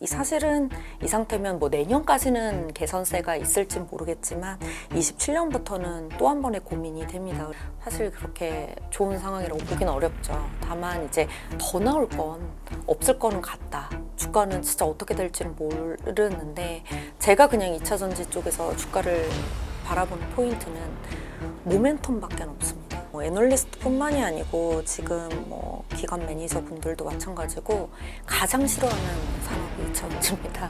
사실은 이 상태면 뭐 내년까지는 개선세가 있을지 모르겠지만 27년부터는 또 한 번의 고민이 됩니다. 사실 그렇게 좋은 상황이라고 보기는 어렵죠. 다만 이제 더 나올 건 없을 거는 같다. 주가는 진짜 어떻게 될지는 모르는데 제가 그냥 2차전지 쪽에서 주가를 바라보는 포인트는 모멘텀밖에 없습니다. 뭐 애널리스트뿐만이 아니고 지금 뭐 기관 매니저 분들도 마찬가지고 가장 싫어하는 산업이 2차전지입니다.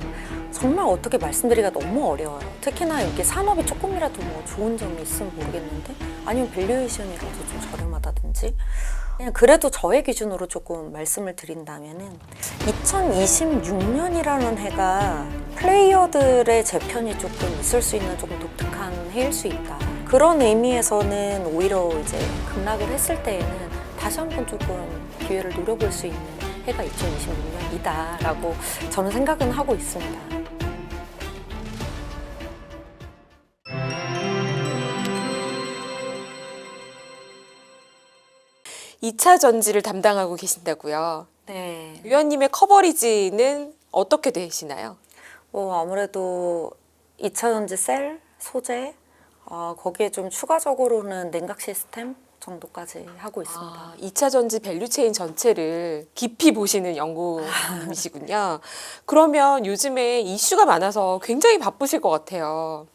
정말 어떻게 말씀드리기가 너무 어려워요. 특히나 이렇게 산업이 조금이라도 뭐 좋은 점이 있으면 모르겠는데 아니면 밸류에이션이라도 좀 저렴하다든지 그냥 그래도 저의 기준으로 조금 말씀을 드린다면은 2026년이라는 해가 플레이어들의 재편이 조금 있을 수 있는 조금 독특한 해일 수 있다. 그런 의미에서는 오히려 이제 급락을 했을 때에는 다시 한번 조금 기회를 노려볼 수 있는 해가 2026년이다라고 저는 생각은 하고 있습니다. 2차 전지를 담당하고 계신다고요. 네. 위원님의 커버리지는 어떻게 되시나요? 아무래도 2차전지 셀, 소재, 거기에 좀 추가적으로는 냉각 시스템 정도까지 하고 있습니다. 2차 전지 밸류체인 전체를 깊이 보시는 연구이시군요. 그러면 요즘에 이슈가 많아서 굉장히 바쁘실 것 같아요.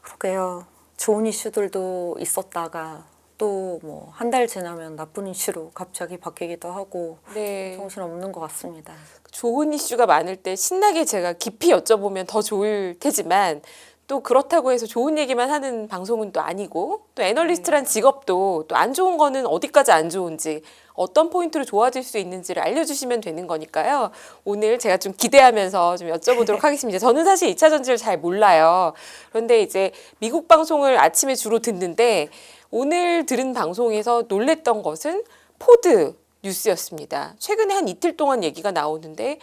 그러게요. 좋은 이슈들도 있었다가 또 뭐 한 달 지나면 나쁜 이슈로 갑자기 바뀌기도 하고 네. 정신없는 것 같습니다. 좋은 이슈가 많을 때 신나게 제가 깊이 여쭤보면 더 좋을 테지만 또 그렇다고 해서 좋은 얘기만 하는 방송은 또 아니고 또 애널리스트란 직업도 또 안 좋은 거는 어디까지 안 좋은지 어떤 포인트로 좋아질 수 있는지를 알려주시면 되는 거니까요. 오늘 제가 좀 기대하면서 좀 여쭤보도록 하겠습니다. 저는 사실 2차 전지를 잘 몰라요. 그런데 이제 미국 방송을 아침에 주로 듣는데 오늘 들은 방송에서 놀랬던 것은 포드 뉴스였습니다. 최근에 한 이틀 동안 얘기가 나오는데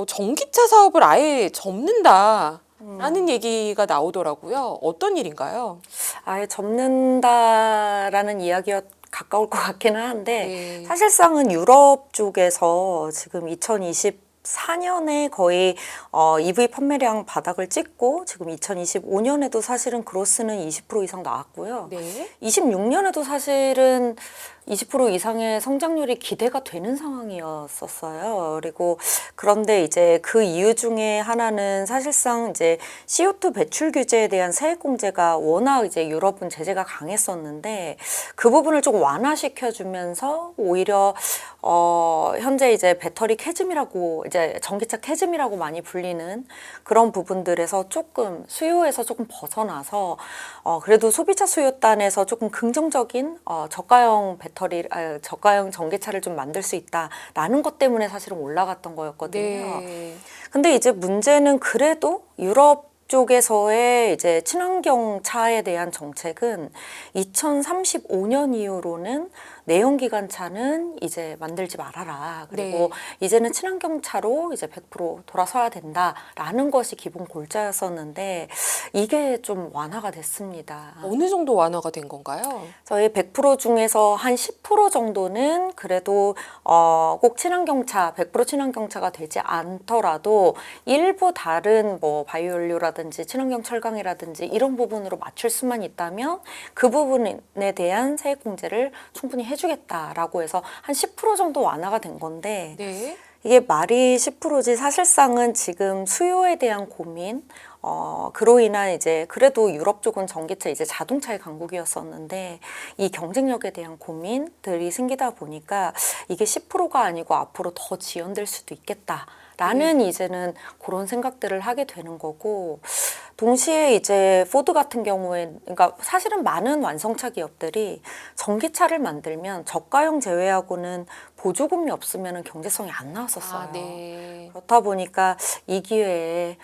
전기차 사업을 아예 접는다. 라는 얘기가 나오더라고요. 어떤 일인가요? 아예 접는다라는 이야기와 가까울 것 같기는 한데 네. 사실상은 유럽 쪽에서 지금 2024년에 거의 EV 판매량 바닥을 찍고 지금 2025년에도 사실은 그로스는 20% 이상 나왔고요. 네. 26년에도 사실은 20% 이상의 성장률이 기대가 되는 상황이었었어요. 그리고 그런데 이제 그 이유 중에 하나는 사실상 이제 CO2 배출 규제에 대한 세액 공제가 워낙 이제 유럽은 제재가 강했었는데 그 부분을 좀 완화시켜 주면서 오히려 현재 이제 배터리 캐즘이라고 이제 전기차 캐즘이라고 많이 불리는 그런 부분들에서 조금 수요에서 조금 벗어나서 그래도 소비자 수요단에서 조금 긍정적인 저가형 저가형 전기차를 좀 만들 수 있다라는 것 때문에 사실은 올라갔던 거였거든요. 네. 근데 이제 문제는 그래도 유럽 쪽에서의 이제 친환경 차에 대한 정책은 2035년 이후로는 내연기관차는 이제 만들지 말아라. 그리고 네. 이제는 친환경 차로 이제 100% 돌아서야 된다라는 것이 기본 골자였었는데 이게 좀 완화가 됐습니다. 어느 정도 완화가 된 건가요? 저희 100% 중에서 한 10% 정도는 그래도 꼭 친환경차, 100% 친환경차가 되지 않더라도 일부 다른 뭐 바이오연료라든지 친환경 철강이라든지 이런 부분으로 맞출 수만 있다면 그 부분에 대한 세액 공제를 충분히 해주겠다라고 해서 한 10% 정도 완화가 된 건데 네. 이게 말이 10%지 사실상은 지금 수요에 대한 고민 그로 인한 이제 그래도 유럽 쪽은 전기차 이제 자동차의 강국이었었는데 이 경쟁력에 대한 고민들이 생기다 보니까 이게 10%가 아니고 앞으로 더 지연될 수도 있겠다라는 이제는 그런 생각들을 하게 되는 거고 동시에 이제 포드 같은 경우에 그러니까 사실은 많은 완성차 기업들이 전기차를 만들면 저가형 제외하고는 보조금이 없으면 경제성이 안 나왔었어요. 네. 그렇다 보니까 이 기회에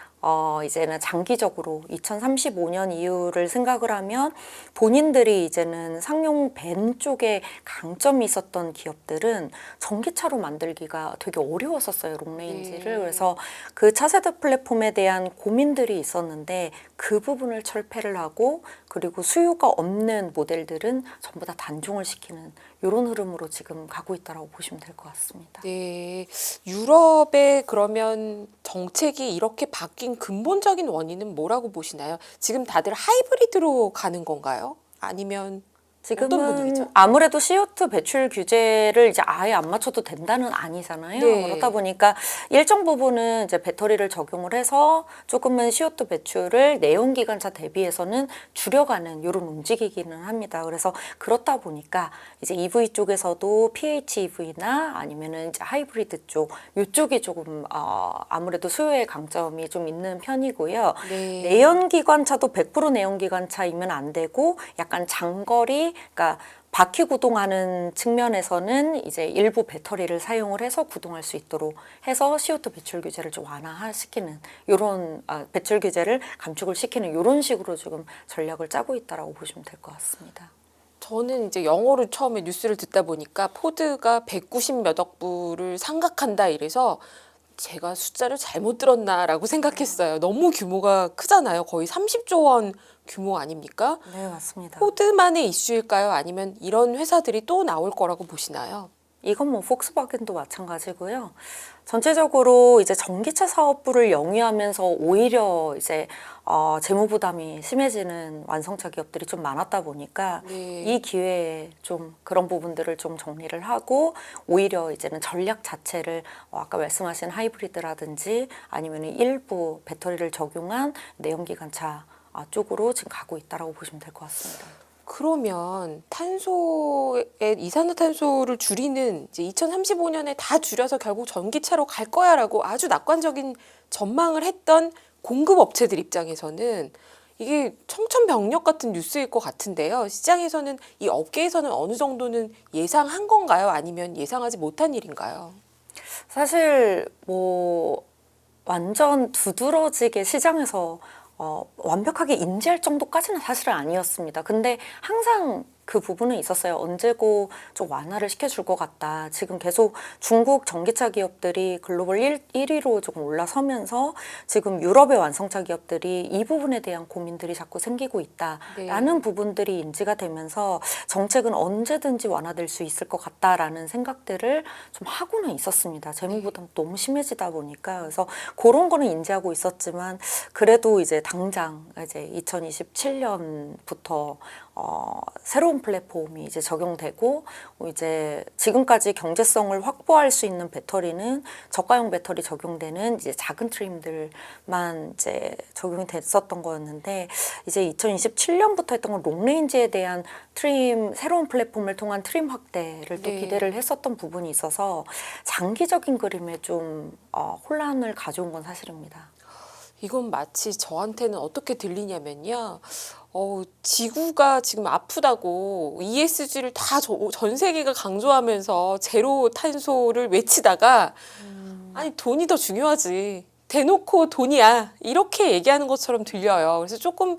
이제는 장기적으로 2035년 이후를 생각을 하면 본인들이 이제는 상용 밴 쪽에 강점이 있었던 기업들은 전기차로 만들기가 되게 어려웠었어요, 롱레인지를. 네. 그래서 그 차세대 플랫폼에 대한 고민들이 있었는데 그 부분을 철폐를 하고 그리고 수요가 없는 모델들은 전부 다 단종을 시키는 이런 흐름으로 지금 가고 있다고 보시면 될 것 같습니다. 네, 유럽의 그러면 정책이 이렇게 바뀐 근본적인 원인은 뭐라고 보시나요? 지금 다들 하이브리드로 가는 건가요? 아니면 어떤 지금은 분위기죠? 아무래도 CO2 배출 규제를 이제 아예 안 맞춰도 된다는 아니잖아요. 네. 그렇다 보니까 일정 부분은 이제 배터리를 적용을 해서 조금은 CO2 배출을 내연기관차 대비해서는 줄여가는 이런 움직이기는 합니다. 그래서 그렇다 보니까 이제 EV 쪽에서도 PHEV나 아니면은 이제 하이브리드 쪽 이쪽이 조금 아무래도 수요의 강점이 좀 있는 편이고요. 네. 내연기관차도 100% 내연기관차이면 안 되고 약간 장거리 그러니까 바퀴 구동하는 측면에서는 이제 일부 배터리를 사용을 해서 구동할 수 있도록 해서 CO2 배출 규제를 좀 완화시키는 이런 배출 규제를 감축을 시키는 이런 식으로 지금 전략을 짜고 있다라고 보시면 될 것 같습니다. 저는 이제 영어로 처음에 뉴스를 듣다 보니까 포드가 190 몇 억 불을 상각한다 이래서 제가 숫자를 잘못 들었나라고 생각했어요. 너무 규모가 크잖아요. 거의 30조 원 규모 아닙니까? 네, 맞습니다. 포드만의 이슈일까요? 아니면 이런 회사들이 또 나올 거라고 보시나요? 이건 뭐 폭스바겐도 마찬가지고요. 전체적으로 이제 전기차 사업부를 영위하면서 오히려 이제 재무 부담이 심해지는 완성차 기업들이 좀 많았다 보니까 네. 이 기회에 좀 그런 부분들을 좀 정리를 하고 오히려 이제는 전략 자체를 아까 말씀하신 하이브리드라든지 아니면 일부 배터리를 적용한 내연기관차 쪽으로 지금 가고 있다라고 보시면 될 것 같습니다. 그러면 이산화탄소를 줄이는 이제 2035년에 다 줄여서 결국 전기차로 갈 거야라고 아주 낙관적인 전망을 했던 공급 업체들 입장에서는 이게 청천벽력 같은 뉴스일 것 같은데요. 시장에서는 이 업계에서는 어느 정도는 예상한 건가요? 아니면 예상하지 못한 일인가요? 사실 뭐 완전 두드러지게 시장에서 완벽하게 인지할 정도까지는 사실은 아니었습니다. 근데 항상 그 부분은 있었어요. 언제고 좀 완화를 시켜줄 것 같다. 지금 계속 중국 전기차 기업들이 글로벌 1위로 조금 올라서면서 지금 유럽의 완성차 기업들이 이 부분에 대한 고민들이 자꾸 생기고 있다라는 네. 부분들이 인지가 되면서 정책은 언제든지 완화될 수 있을 것 같다라는 생각들을 좀 하고는 있었습니다. 재무 부담 너무 심해지다 보니까 그래서 그런 거는 인지하고 있었지만 그래도 이제 당장 이제 2027년부터 새로운 플랫폼이 이제 적용되고 이제 지금까지 경제성을 확보할 수 있는 배터리는 저가형 배터리 적용되는 이제 작은 트림들만 이제 적용이 됐었던 거였는데 이제 2027년부터 했던 건 롱레인지에 대한 트림 새로운 플랫폼을 통한 트림 확대를 또 네. 기대를 했었던 부분이 있어서 장기적인 그림에 좀 혼란을 가져온 건 사실입니다. 이건 마치 저한테는 어떻게 들리냐면요. 지구가 지금 아프다고 ESG를 다 전 세계가 강조하면서 제로 탄소를 외치다가 아니 돈이 더 중요하지. 대놓고 돈이야. 이렇게 얘기하는 것처럼 들려요. 그래서 조금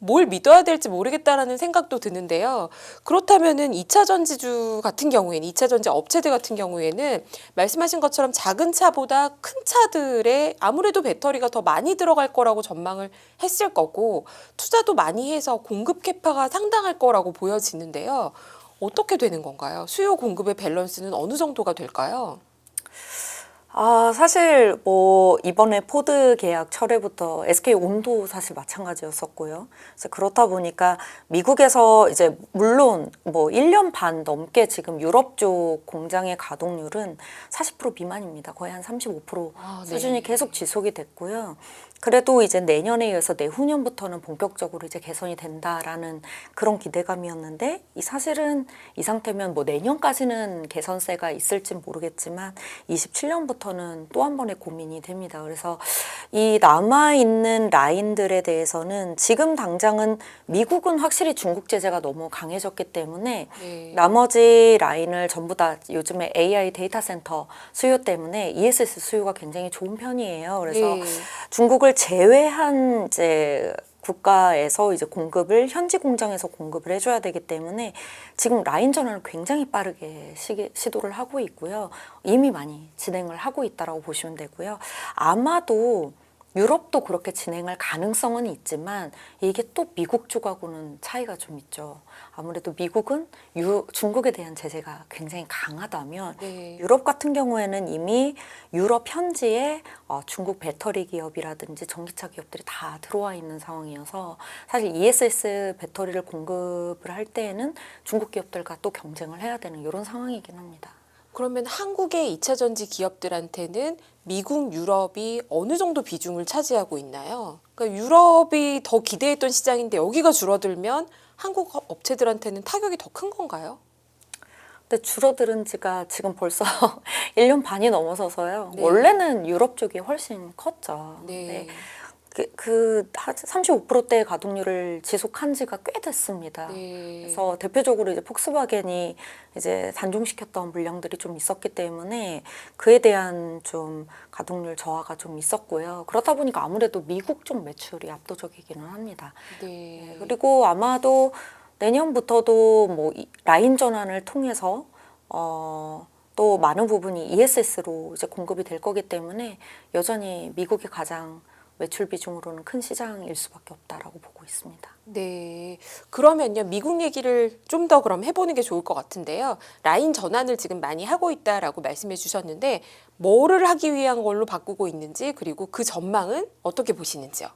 뭘 믿어야 될지 모르겠다라는 생각도 드는데요. 그렇다면은 2차 전지주 같은 경우에는 2차 전지 업체들 같은 경우에는 말씀하신 것처럼 작은 차보다 큰 차들에 아무래도 배터리가 더 많이 들어갈 거라고 전망을 했을 거고 투자도 많이 해서 공급 캐파가 상당할 거라고 보여지는데요. 어떻게 되는 건가요? 수요 공급의 밸런스는 어느 정도가 될까요? 사실 뭐 이번에 포드 계약 철회부터 SK 온도 사실 마찬가지였었고요. 그래서 그렇다 보니까 미국에서 이제 물론 뭐 1년 반 넘게 지금 유럽 쪽 공장의 가동률은 40% 미만입니다. 거의 한 35% 네. 수준이 계속 지속이 됐고요. 그래도 이제 내년에 이어서 내후년부터는 본격적으로 이제 개선이 된다라는 그런 기대감이었는데 사실은 이 상태면 뭐 내년까지는 개선세가 있을진 모르겠지만 27년부터는 또 한 번의 고민이 됩니다. 그래서 이 남아있는 라인들에 대해서는 지금 당장은 미국은 확실히 중국 제재가 너무 강해졌기 때문에 네. 나머지 라인을 전부 다 요즘에 AI 데이터 센터 수요 때문에 ESS 수요가 굉장히 좋은 편이에요. 그래서 네. 중국을 제외한 이제 국가에서 이제 공급을 현지 공장에서 공급을 해줘야 되기 때문에 지금 라인 전환을 굉장히 빠르게 시도를 하고 있고요. 이미 많이 진행을 하고 있다라고 보시면 되고요. 아마도 유럽도 그렇게 진행할 가능성은 있지만 이게 또 미국 쪽하고는 차이가 좀 있죠. 아무래도 미국은 중국에 대한 제재가 굉장히 강하다면 네. 유럽 같은 경우에는 이미 유럽 현지에 중국 배터리 기업이라든지 전기차 기업들이 다 들어와 있는 상황이어서 사실 ESS 배터리를 공급을 할 때에는 중국 기업들과 또 경쟁을 해야 되는 이런 상황이긴 합니다. 그러면 한국의 2차 전지 기업들한테는 미국, 유럽이 어느 정도 비중을 차지하고 있나요? 그러니까 유럽이 더 기대했던 시장인데 여기가 줄어들면 한국 업체들한테는 타격이 더 큰 건가요? 근데 줄어들은 지가 지금 벌써 1년 반이 넘어서서요. 네. 원래는 유럽 쪽이 훨씬 컸죠. 네. 그 35%대 가동률을 지속한 지가 꽤 됐습니다. 네. 그래서 대표적으로 이제 폭스바겐이 이제 단종시켰던 물량들이 좀 있었기 때문에 그에 대한 좀 가동률 저하가 좀 있었고요. 그렇다 보니까 아무래도 미국 쪽 매출이 압도적이기는 합니다. 네. 그리고 아마도 내년부터도 뭐 라인 전환을 통해서 또 많은 부분이 ESS로 이제 공급이 될 거기 때문에 여전히 미국이 가장 매출 비중으로는 큰 시장일 수밖에 없다라고 보고 있습니다. 네. 그러면요, 미국 얘기를 좀 더 그럼 해보는 게 좋을 것 같은데요. 라인 전환을 지금 많이 하고 있다라고 말씀해 주셨는데, 뭐를 하기 위한 걸로 바꾸고 있는지, 그리고 그 전망은 어떻게 보시는지요?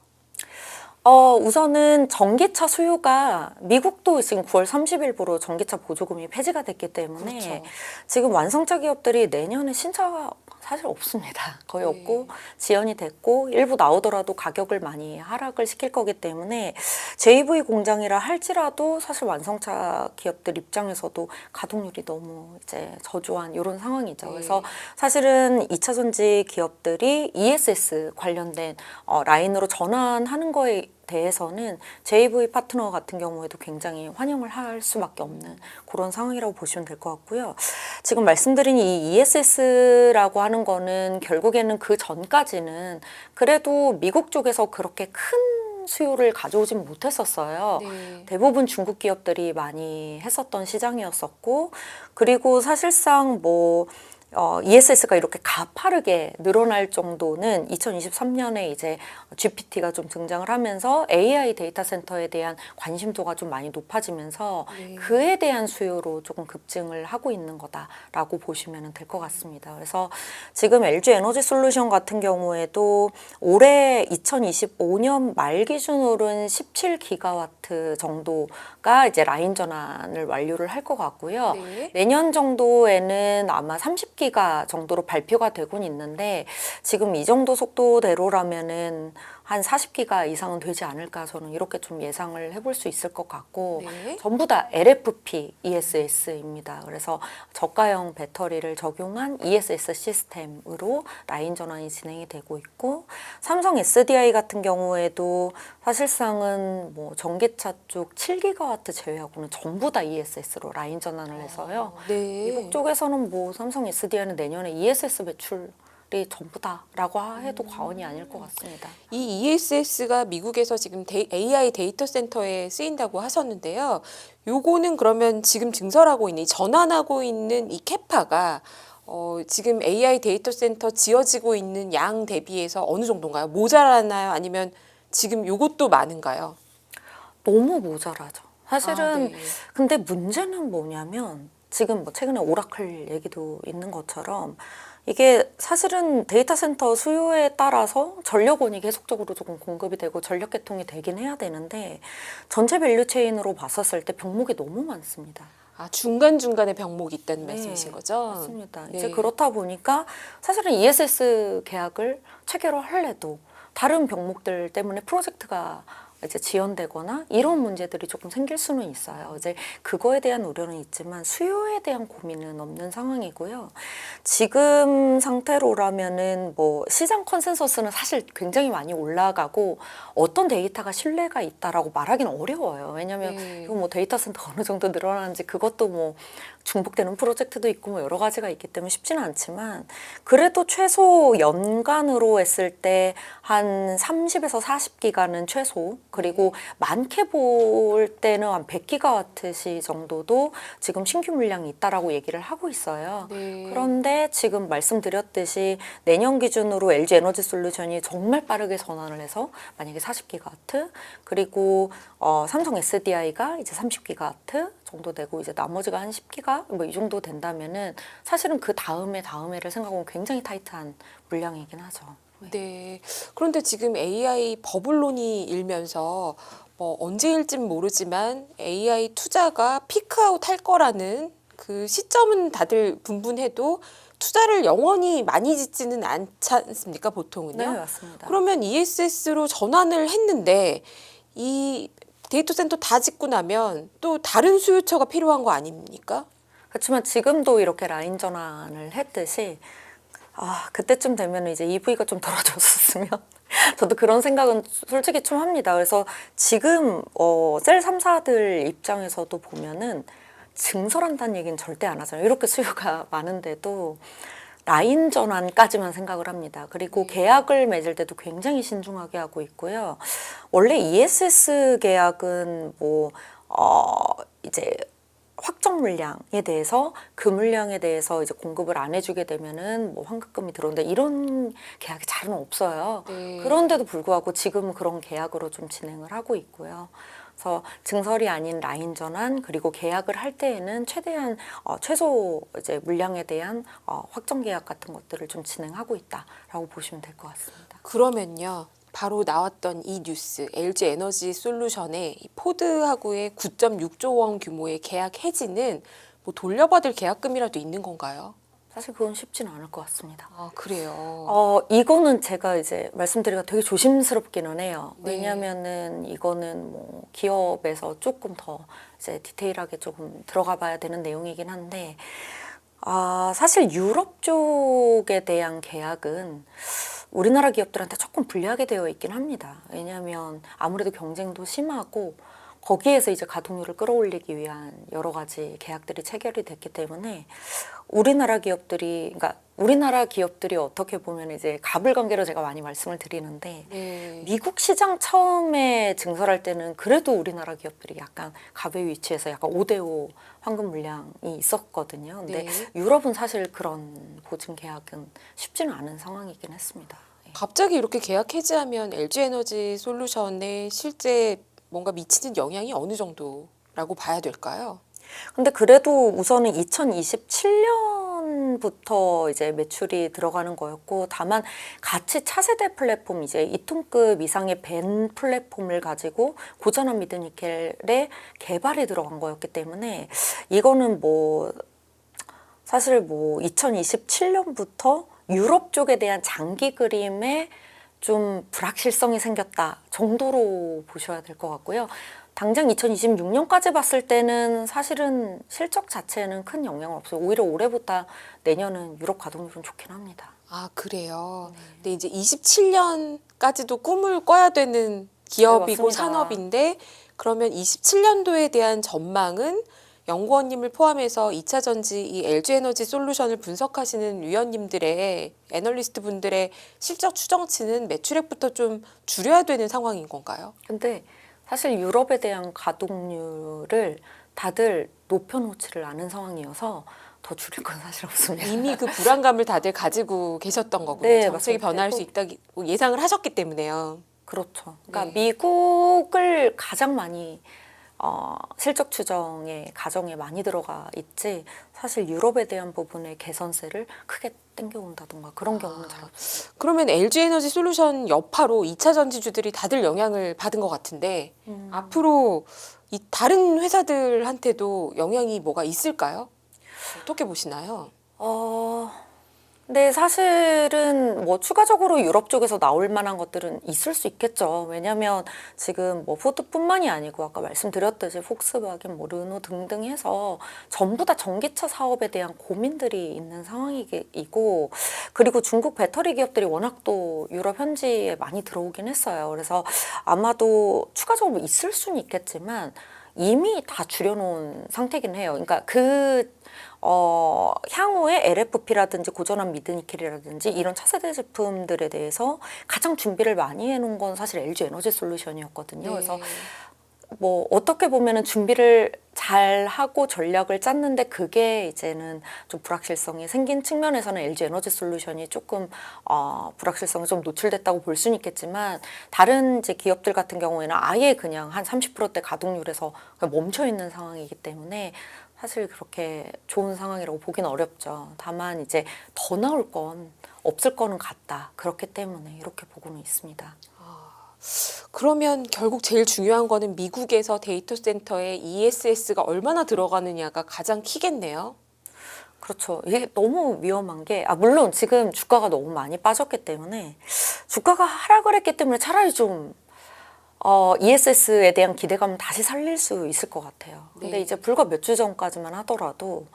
우선은 전기차 수요가 미국도 지금 9월 30일부로 전기차 보조금이 폐지가 됐기 때문에 그렇죠. 지금 완성차 기업들이 내년에 신차가 사실 없습니다. 거의 네. 없고 지연이 됐고 일부 나오더라도 가격을 많이 하락을 시킬 거기 때문에 JV 공장이라 할지라도 사실 완성차 기업들 입장에서도 가동률이 너무 이제 저조한 이런 상황이죠. 네. 그래서 사실은 2차 전지 기업들이 ESS 관련된 라인으로 전환하는 거에 대해서는 JV 파트너 같은 경우에도 굉장히 환영을 할 수밖에 없는 그런 상황이라고 보시면 될 것 같고요. 지금 말씀드린 이 ESS라고 하는 거는 결국에는 그 전까지는 그래도 미국 쪽에서 그렇게 큰 수요를 가져오진 못했었어요. 네. 대부분 중국 기업들이 많이 했었던 시장이었었고, 그리고 사실상 뭐 ESS가 이렇게 가파르게 늘어날 정도는 2023년에 이제 GPT가 좀 등장을 하면서 AI 데이터 센터에 대한 관심도가 좀 많이 높아지면서 네. 그에 대한 수요로 조금 급증을 하고 있는 거다라고 보시면 될 것 같습니다. 그래서 지금 LG 에너지 솔루션 같은 경우에도 올해 2025년 말 기준으로는 17기가와트 정도가 이제 라인 전환을 완료를 할 것 같고요. 네. 내년 정도에는 아마 30기가 정도로 발표가 되곤 있는데 지금 이 정도 속도대로라면은 한 40기가 이상은 되지 않을까 저는 이렇게 좀 예상을 해볼 수 있을 것 같고 네. 전부 다 LFP ESS입니다. 그래서 저가형 배터리를 적용한 ESS 시스템으로 라인 전환이 진행이 되고 있고 삼성 SDI 같은 경우에도 사실상은 뭐 전기차 쪽 7기가와트 제외하고는 전부 다 ESS로 라인 전환을 해서요. 네. 미국 쪽에서는 뭐 삼성 SDI는 내년에 ESS 매출이 전부다라고 해도 과언이 아닐 것 같습니다. 이 ESS가 미국에서 지금 AI 데이터 센터에 쓰인다고 하셨는데요. 요거는 그러면 지금 증설하고 있는, 전환하고 있는 이 캐파가 지금 AI 데이터 센터 지어지고 있는 양 대비해서 어느 정도인가요? 모자라나요? 아니면 지금 요것도 많은가요? 너무 모자라죠. 사실은 네. 근데 문제는 뭐냐면 지금 뭐 최근에 오라클 얘기도 있는 것처럼 이게 사실은 데이터 센터 수요에 따라서 전력원이 계속적으로 조금 공급이 되고 전력 개통이 되긴 해야 되는데 전체 밸류 체인으로 봤었을 때 병목이 너무 많습니다. 중간중간에 병목이 있다는 네, 말씀이신 거죠? 맞습니다. 네. 이제 그렇다 보니까 사실은 ESS 계약을 체결을 할래도 다른 병목들 때문에 프로젝트가 이제 지연되거나 이런 문제들이 조금 생길 수는 있어요. 이제 그거에 대한 우려는 있지만 수요에 대한 고민은 없는 상황이고요. 지금 상태로라면은 뭐 시장 컨센서스는 사실 굉장히 많이 올라가고 어떤 데이터가 신뢰가 있다라고 말하기는 어려워요. 왜냐하면 네. 이거 뭐 데이터 센터 어느 정도 늘어나는지 그것도 뭐 중복되는 프로젝트도 있고 뭐 여러 가지가 있기 때문에 쉽지는 않지만 그래도 최소 연간으로 했을 때 한 30에서 40기가는 최소 그리고 많게 볼 때는 한 100기가와트시 정도도 지금 신규 물량이 있다라고 얘기를 하고 있어요. 네. 그런데 지금 말씀드렸듯이 내년 기준으로 LG 에너지 솔루션이 정말 빠르게 전환을 해서 만약에 40기가와트 그리고 삼성 SDI가 이제 30기가와트 정도 되고 이제 나머지가 한 10기가 뭐 이 정도 된다면은 사실은 그 다음에를 생각하면 굉장히 타이트한 물량이긴 하죠. 네. 그런데 지금 AI 버블론이 일면서 뭐 언제일진 모르지만 AI 투자가 피크아웃 할 거라는 그 시점은 다들 분분해도 투자를 영원히 많이 짓지는 않지 않습니까, 보통은요? 네, 맞습니다. 그러면 ESS로 전환을 했는데 이 데이터 센터 다 짓고 나면 또 다른 수요처가 필요한 거 아닙니까? 그렇지만 지금도 이렇게 라인 전환을 했듯이 그때쯤 되면 이제 EV가 좀 덜어졌었으면 저도 그런 생각은 솔직히 좀 합니다. 그래서 지금 셀 3사들 입장에서도 보면은 증설한다는 얘기는 절대 안 하잖아요. 이렇게 수요가 많은데도 라인 전환까지만 생각을 합니다. 그리고 계약을 맺을 때도 굉장히 신중하게 하고 있고요. 원래 ESS 계약은 이제 확정 물량에 대해서 그 물량에 대해서 이제 공급을 안 해주게 되면은 뭐 환급금이 들어온다 이런 계약이 잘은 없어요. 네. 그런데도 불구하고 지금은 그런 계약으로 좀 진행을 하고 있고요. 그래서 증설이 아닌 라인 전환 그리고 계약을 할 때에는 최대한 최소 이제 물량에 대한 확정 계약 같은 것들을 좀 진행하고 있다라고 보시면 될 것 같습니다. 그러면요. 바로 나왔던 이 뉴스, LG 에너지 솔루션의 이 포드하고의 9.6조 원 규모의 계약 해지는 뭐 돌려받을 계약금이라도 있는 건가요? 사실 그건 쉽지는 않을 것 같습니다. 아, 그래요. 이거는 제가 이제 말씀드리기가 되게 조심스럽기는 해요. 네. 왜냐면은 이거는 뭐 기업에서 조금 더 이제 디테일하게 조금 들어가 봐야 되는 내용이긴 한데, 사실 유럽 쪽에 대한 계약은 우리나라 기업들한테 조금 불리하게 되어 있긴 합니다. 왜냐하면 아무래도 경쟁도 심하고 거기에서 이제 가동률을 끌어올리기 위한 여러 가지 계약들이 체결이 됐기 때문에 우리나라 기업들이 어떻게 보면 이제 가불관계로 제가 많이 말씀을 드리는데 네. 미국 시장 처음에 증설할 때는 그래도 우리나라 기업들이 약간 갑의 위치에서 약간 5대5 황금 물량이 있었거든요. 근데 네. 유럽은 사실 그런 보증 계약은 쉽지는 않은 상황이긴 했습니다. 예. 갑자기 이렇게 계약 해지하면 LG 에너지 솔루션에 실제 뭔가 미치는 영향이 어느 정도라고 봐야 될까요? 근데 그래도 우선은 2027년부터 이제 매출이 들어가는 거였고, 다만 같이 차세대 플랫폼 이제 2톤급 이상의 벤 플랫폼을 가지고 고전한 미드니켈의 개발이 들어간 거였기 때문에 이거는 사실 2027년부터 유럽 쪽에 대한 장기 그림에 좀 불확실성이 생겼다 정도로 보셔야 될 것 같고요. 당장 2026년까지 봤을 때는 사실은 실적 자체는 큰 영향은 없어요. 오히려 올해보다 내년은 유럽 가동률은 좋긴 합니다. 아, 그래요. 근데 이제 27년까지도 꿈을 꿔야 되는 기업이고 맞습니다. 산업인데 그러면 27년도에 대한 전망은 연구원님을 포함해서 2차 전지 이 LG 에너지 솔루션을 분석하시는 위원님들의 애널리스트 분들의 실적 추정치는 매출액부터 좀 줄여야 되는 상황인 건가요? 근데 사실 유럽에 대한 가동률을 다들 높여놓지를 않은 상황이어서 더 줄일 건 사실 없습니다. 이미 그 불안감을 다들 가지고 계셨던 거군요. 네, 정책이 맞습니다. 변화할 수 있다고 예상을 하셨기 때문에요. 그렇죠. 그러니까 네. 미국을 가장 많이 실적 추정의 가정에 많이 들어가 있지, 사실 유럽에 대한 부분의 개선세를 크게 땡겨온다던가 그런 경우는 잘 없어요. 그러면 LG 에너지 솔루션 여파로 2차 전지주들이 다들 영향을 받은 것 같은데 앞으로 이 다른 회사들한테도 영향이 뭐가 있을까요? 어떻게 보시나요? 근데 사실은 추가적으로 유럽 쪽에서 나올 만한 것들은 있을 수 있겠죠. 왜냐하면 지금 포드뿐만이 아니고 아까 말씀드렸듯이 폭스바겐, 르노 등등 해서 전부 다 전기차 사업에 대한 고민들이 있는 상황이고, 그리고 중국 배터리 기업들이 워낙 또 유럽 현지에 많이 들어오긴 했어요. 그래서 아마도 추가적으로 있을 수는 있겠지만 이미 다 줄여놓은 상태긴 해요. 그러니까 향후에 LFP라든지 고전환 미드니켈이라든지 이런 차세대 제품들에 대해서 가장 준비를 많이 해놓은 건 사실 LG 에너지 솔루션이었거든요. 그래서 뭐 어떻게 보면은 준비를 잘 하고 전략을 짰는데 그게 이제는 좀 불확실성이 생긴 측면에서는 LG 에너지 솔루션이 조금 불확실성이 좀 노출됐다고 볼 수는 있겠지만 다른 이제 기업들 같은 경우에는 아예 그냥 한 30%대 가동률에서 그냥 멈춰 있는 상황이기 때문에 사실 그렇게 좋은 상황이라고 보기는 어렵죠. 다만 이제 더 나올 건 없을 거는 같다. 그렇기 때문에 이렇게 보고는 있습니다. 그러면 결국 제일 중요한 거는 미국에서 데이터 센터에 ESS가 얼마나 들어가느냐가 가장 키겠네요. 그렇죠. 이게 너무 위험한 게, 물론 지금 주가가 너무 많이 빠졌기 때문에, 주가가 하락을 했기 때문에 차라리 좀, ESS에 대한 기대감을 다시 살릴 수 있을 것 같아요. 근데 네. 이제 불과 몇 주 전까지만 하더라도,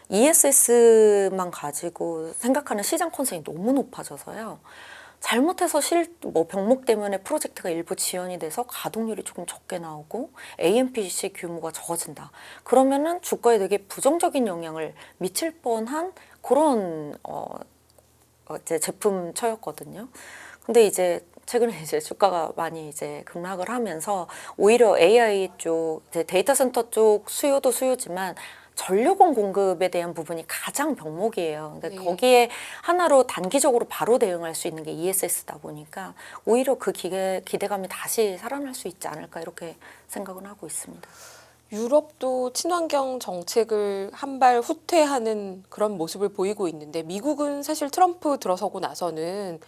ESS만 가지고 생각하는 시장 컨센이 너무 높아져서요. 잘못해서 병목 때문에 프로젝트가 일부 지연이 돼서 가동률이 조금 적게 나오고 AMPC 규모가 적어진다. 그러면은 주가에 되게 부정적인 영향을 미칠 뻔한 그런 이제 제품처였거든요. 근데 이제 최근에 이제 주가가 많이 이제 급락을 하면서 오히려 AI 쪽, 이제 데이터 센터 쪽 수요도 수요지만 전력원 공급에 대한 부분이 가장 병목이에요. 근데 네. 거기에 하나로 단기적으로 바로 대응할 수 있는 게 ESS다 보니까 오히려 그 기대감이 다시 살아날 수 있지 않을까 이렇게 생각은 하고 있습니다. 유럽도 친환경 정책을 한 발 후퇴하는 그런 모습을 보이고 있는데 미국은 사실 트럼프 들어서고 나서는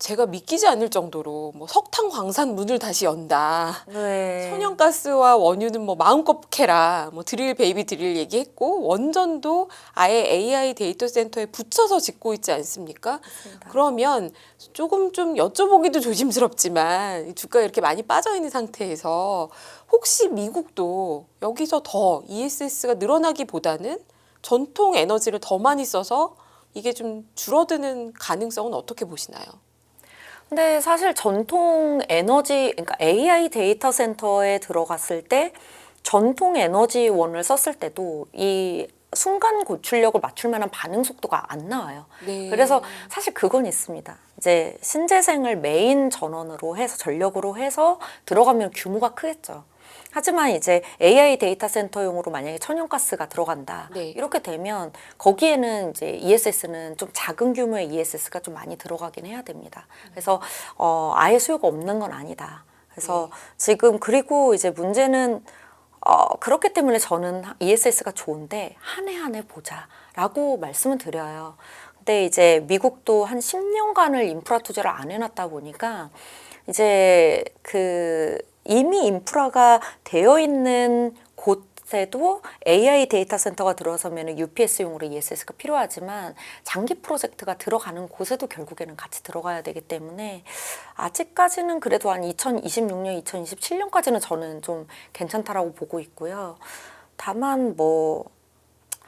제가 믿기지 않을 정도로 뭐 석탄 광산 문을 다시 연다. 네. 천연가스와 원유는 뭐 마음껏 캐라. 뭐 드릴 베이비 드릴 얘기했고 원전도 아예 AI 데이터 센터에 붙여서 짓고 있지 않습니까? 맞습니다. 그러면 조금 좀 여쭤보기도 조심스럽지만 주가가 이렇게 많이 빠져 있는 상태에서 혹시 미국도 여기서 더 ESS가 늘어나기보다는 전통 에너지를 더 많이 써서 이게 좀 줄어드는 가능성은 어떻게 보시나요? 근데 사실 전통 에너지, 그러니까 AI 데이터 센터에 들어갔을 때 전통 에너지원을 썼을 때도 이 순간 고출력을 맞출 만한 반응 속도가 안 나와요. 네. 그래서 사실 그건 있습니다. 이제 신재생을 메인 전원으로 해서 전력으로 해서 들어가면 규모가 크겠죠. 하지만 이제 AI 데이터 센터용으로 만약에 천연가스가 들어간다. 네. 이렇게 되면 거기에는 이제 ESS는 좀 작은 규모의 ESS가 좀 많이 들어가긴 해야 됩니다. 그래서 아예 수요가 없는 건 아니다. 그래서 지금 그리고 이제 문제는 그렇기 때문에 저는 ESS가 좋은데 한 해 한 해 보자라고 말씀을 드려요. 근데 이제 미국도 한 10년간을 인프라 투자를 안 해놨다 보니까 이제 이미 인프라가 되어 있는 곳에도 AI 데이터 센터가 들어서면 UPS용으로 ESS가 필요하지만 장기 프로젝트가 들어가는 곳에도 결국에는 같이 들어가야 되기 때문에 아직까지는 그래도 한 2026년, 2027년까지는 저는 좀 괜찮다라고 보고 있고요. 다만 뭐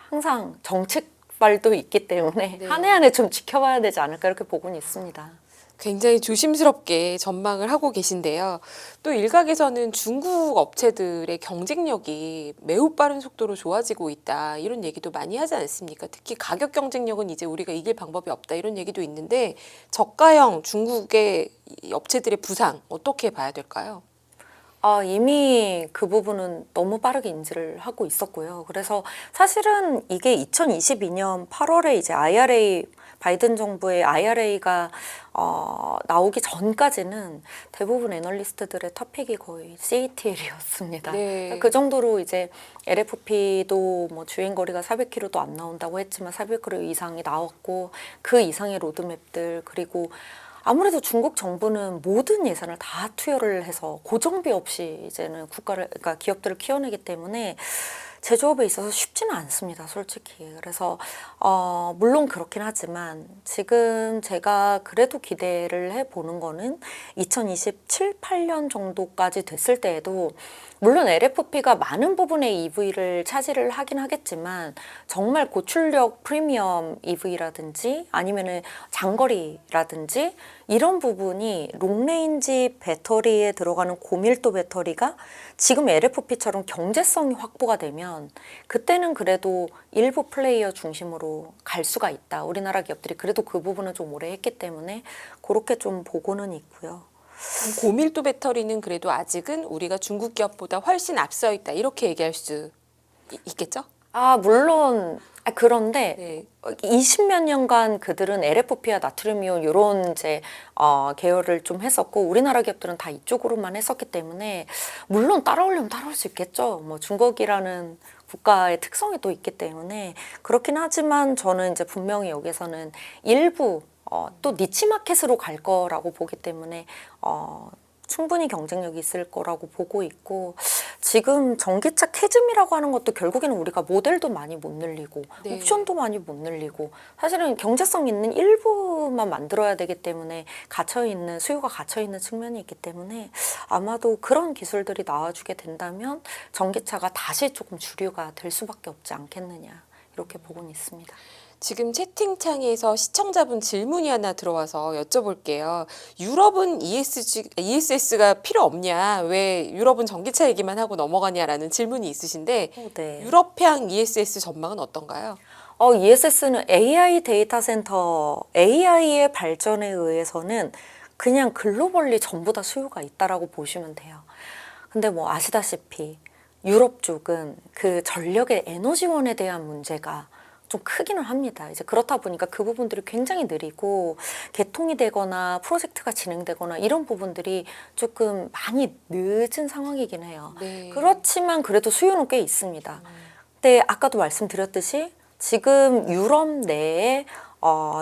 항상 정책발도 있기 때문에 네. 한 해 한 해 좀 지켜봐야 되지 않을까 이렇게 보고는 있습니다. 굉장히 조심스럽게 전망을 하고 계신데요. 또 일각에서는 중국 업체들의 경쟁력이 매우 빠른 속도로 좋아지고 있다. 이런 얘기도 많이 하지 않습니까? 특히 가격 경쟁력은 이제 우리가 이길 방법이 없다. 이런 얘기도 있는데 저가형 중국의 이 업체들의 부상 어떻게 봐야 될까요? 이미 그 부분은 너무 빠르게 인지를 하고 있었고요. 그래서 사실은 이게 2022년 8월에 이제 바이든 정부의 IRA가 나오기 전까지는 대부분 애널리스트들의 토픽이 거의 CATL이었습니다. 네. 그 정도로 이제 LFP도 뭐 주행 거리가 400km도 안 나온다고 했지만 400km 이상이 나왔고 그 이상의 로드맵들 그리고 아무래도 중국 정부는 모든 예산을 다 투여를 해서 고정비 없이 이제는 그러니까 기업들을 키워내기 때문에 제조업에 있어서 쉽지는 않습니다, 솔직히. 그래서 물론 그렇긴 하지만 지금 제가 그래도 기대를 해보는 거는 2027, 8년 정도까지 됐을 때에도 물론 LFP가 많은 부분의 EV를 차지를 하긴 하겠지만 정말 고출력 프리미엄 EV라든지 아니면은 장거리라든지 이런 부분이 롱레인지 배터리에 들어가는 고밀도 배터리가 지금 LFP처럼 경제성이 확보가 되면 그때는 그래도 일부 플레이어 중심으로 갈 수가 있다. 우리나라 기업들이 그래도 그 부분은 좀 오래 했기 때문에 그렇게 좀 보고는 있고요. 고밀도 배터리는 그래도 아직은 우리가 중국 기업보다 훨씬 앞서 있다. 이렇게 얘기할 수 있겠죠? 물론 그런데 네. 20몇 년간 그들은 LFP와 나트륨이온 이런 이제 계열을 좀 했었고 우리나라 기업들은 다 이쪽으로만 했었기 때문에 물론 따라오려면 따라올 수 있겠죠. 뭐 중국이라는 국가의 특성이 또 있기 때문에 그렇긴 하지만 저는 이제 분명히 여기서는 일부 또 니치 마켓으로 갈 거라고 보기 때문에 충분히 경쟁력이 있을 거라고 보고 있고 지금 전기차 캐즘이라고 하는 것도 결국에는 우리가 모델도 많이 못 늘리고 네. 옵션도 많이 못 늘리고 사실은 경제성 있는 일부만 만들어야 되기 때문에 갇혀있는 수요가 갇혀있는 측면이 있기 때문에 아마도 그런 기술들이 나와주게 된다면 전기차가 다시 조금 주류가 될 수밖에 없지 않겠느냐 이렇게 보고는 있습니다. 지금 채팅창에서 시청자분 질문이 하나 들어와서 여쭤볼게요. 유럽은 ESS가 필요 없냐? 왜 유럽은 전기차 얘기만 하고 넘어가냐라는 질문이 있으신데 네. 유럽향 ESS 전망은 어떤가요? ESS는 AI 데이터 센터, AI의 발전에 의해서는 그냥 글로벌리 전부 다 수요가 있다라고 보시면 돼요. 근데 뭐 아시다시피 유럽 쪽은 그 전력의 에너지원에 대한 문제가 좀 크기는 합니다. 이제 그렇다 보니까 그 부분들이 굉장히 느리고 개통이 되거나 프로젝트가 진행되거나 이런 부분들이 조금 많이 늦은 상황이긴 해요. 네. 그렇지만 그래도 수요는 꽤 있습니다. 근데 아까도 말씀드렸듯이 지금 유럽 내에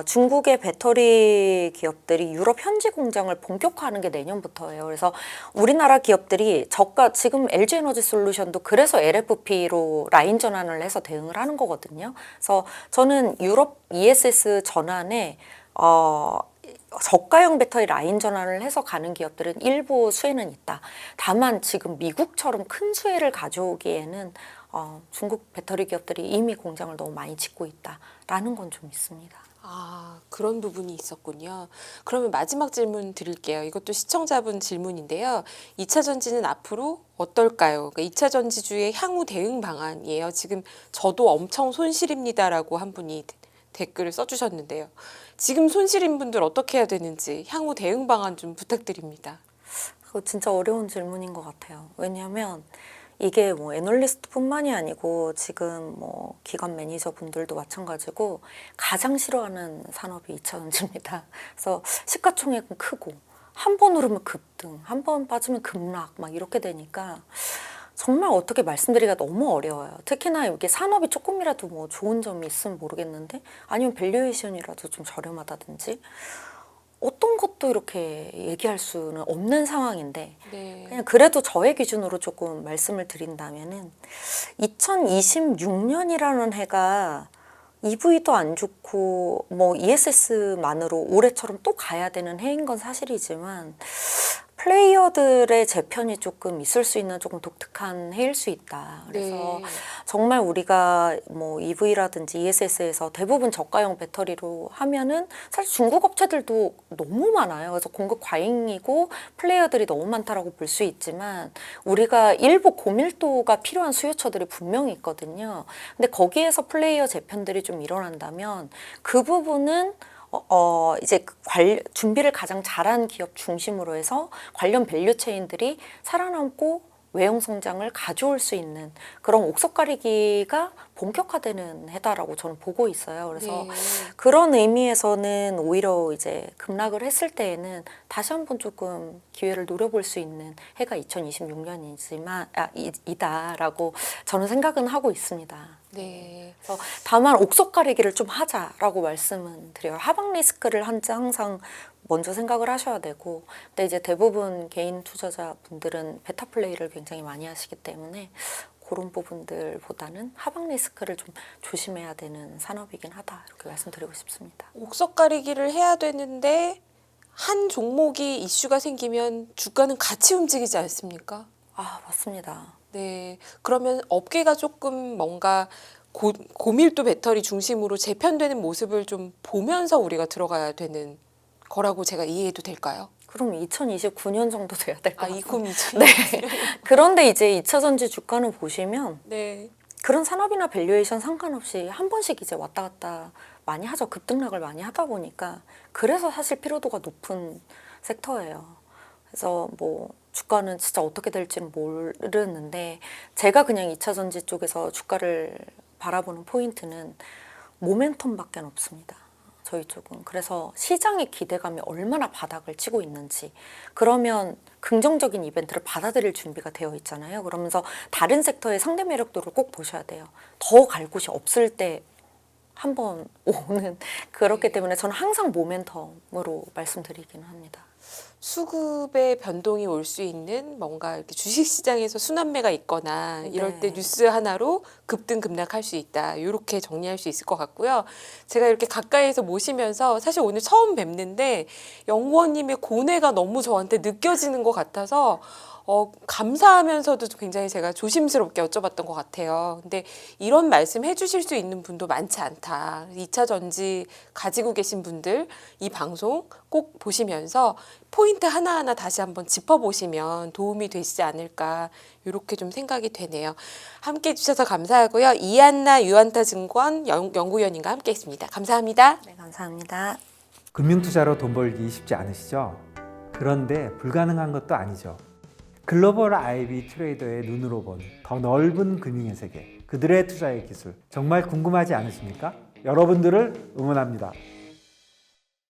중국의 배터리 기업들이 유럽 현지 공장을 본격화하는 게 내년부터예요. 그래서 우리나라 기업들이 저가 지금 LG 에너지 솔루션도 그래서 LFP로 라인 전환을 해서 대응을 하는 거거든요. 그래서 저는 유럽 ESS 전환에 저가형 배터리 라인 전환을 해서 가는 기업들은 일부 수혜는 있다. 다만 지금 미국처럼 큰 수혜를 가져오기에는 중국 배터리 기업들이 이미 공장을 너무 많이 짓고 있다라는 건 좀 있습니다. 그런 부분이 있었군요. 그러면 마지막 질문 드릴게요. 이것도 시청자분 질문인데요. 2차 전지는 앞으로 어떨까요? 그러니까 2차 전지주의 향후 대응 방안이에요. 지금 저도 엄청 손실입니다라고 한 분이 댓글을 써주셨는데요. 지금 손실인 분들 어떻게 해야 되는지 향후 대응 방안 좀 부탁드립니다. 그거 진짜 어려운 질문인 것 같아요. 왜냐하면 이게 뭐 애널리스트뿐만이 아니고 지금 뭐 기관 매니저 분들도 마찬가지고 가장 싫어하는 산업이 2차 전지입니다. 그래서 시가총액은 크고 한 번 오르면 급등, 한 번 빠지면 급락 막 이렇게 되니까 정말 어떻게 말씀드리기가 너무 어려워요. 특히나 여기 산업이 조금이라도 뭐 좋은 점이 있으면 모르겠는데 아니면 밸류에이션이라도 좀 저렴하다든지 어떤 것도 이렇게 얘기할 수는 없는 상황인데 네. 그냥 그래도 저의 기준으로 조금 말씀을 드린다면은 2026년이라는 해가 EV도 안 좋고 뭐 ESS만으로 올해처럼 또 가야 되는 해인 건 사실이지만 플레이어들의 재편이 조금 있을 수 있는 조금 독특한 해일 수 있다. 그래서 네. 정말 우리가 뭐 EV라든지 ESS에서 대부분 저가형 배터리로 하면은 사실 중국 업체들도 너무 많아요. 그래서 공급 과잉이고 플레이어들이 너무 많다라고 볼 수 있지만 우리가 일부 고밀도가 필요한 수요처들이 분명히 있거든요. 근데 거기에서 플레이어 재편들이 좀 일어난다면 그 부분은 이제 준비를 가장 잘한 기업 중심으로 해서 관련 밸류 체인들이 살아남고 외형 성장을 가져올 수 있는 그런 옥석 가리기가 본격화되는 해다라고 저는 보고 있어요. 그래서 네. 그런 의미에서는 오히려 이제 급락을 했을 때에는 다시 한번 조금 기회를 노려볼 수 있는 해가 2026년이지만 이다라고 저는 생각은 하고 있습니다. 네. 그래서 다만 옥석 가리기를 좀 하자라고 말씀은 드려요. 하방 리스크를 항상 먼저 생각을 하셔야 되고, 근데 이제 대부분 개인 투자자분들은 베타 플레이를 굉장히 많이 하시기 때문에 그런 부분들보다는 하방 리스크를 좀 조심해야 되는 산업이긴 하다 이렇게 말씀드리고 싶습니다. 옥석 가리기를 해야 되는데 한 종목이 이슈가 생기면 주가는 같이 움직이지 않습니까? 아, 맞습니다. 네, 그러면 업계가 조금 뭔가 고밀도 배터리 중심으로 재편되는 모습을 좀 보면서 우리가 들어가야 되는 거라고 제가 이해해도 될까요? 그럼 2029년 정도 돼야 될 것 아, 같아요. 이꿈이죠. 네. 그런데 이제 2차 전지 주가는 보시면 네. 그런 산업이나 밸류에이션 상관없이 한 번씩 이제 왔다 갔다 많이 하죠. 급등락을 많이 하다 보니까. 그래서 사실 피로도가 높은 섹터예요. 그래서 뭐 주가는 진짜 어떻게 될지는 모르는데 제가 그냥 2차 전지 쪽에서 주가를 바라보는 포인트는 모멘텀밖에 없습니다. 저희 쪽은. 그래서 시장의 기대감이 얼마나 바닥을 치고 있는지, 그러면 긍정적인 이벤트를 받아들일 준비가 되어 있잖아요. 그러면서 다른 섹터의 상대 매력도를 꼭 보셔야 돼요. 더 갈 곳이 없을 때 한번 오는, 그렇기 때문에 저는 항상 모멘텀으로 말씀드리기는 합니다. 수급의 변동이 올 수 있는 뭔가 이렇게 주식시장에서 순환매가 있거나 이럴 때 네. 뉴스 하나로 급등 급락할 수 있다. 이렇게 정리할 수 있을 것 같고요. 제가 이렇게 가까이에서 모시면서 사실 오늘 처음 뵙는데 영구원님의 고뇌가 너무 저한테 느껴지는 것 같아서 감사하면서도 굉장히 제가 조심스럽게 여쭤봤던 것 같아요. 근데 이런 말씀 해주실 수 있는 분도 많지 않다. 2차 전지 가지고 계신 분들 이 방송 꼭 보시면서 포인트 하나하나 다시 한번 짚어보시면 도움이 되시지 않을까 이렇게 좀 생각이 되네요. 함께 해주셔서 감사하고요. 이한나 유한타증권 연구위원님과 함께 했습니다. 감사합니다. 네, 감사합니다. 금융투자로 돈 벌기 쉽지 않으시죠? 그런데 불가능한 것도 아니죠. 글로벌 IB 트레이더의 눈으로 본 더 넓은 금융의 세계, 그들의 투자의 기술 정말 궁금하지 않으십니까? 여러분들을 응원합니다.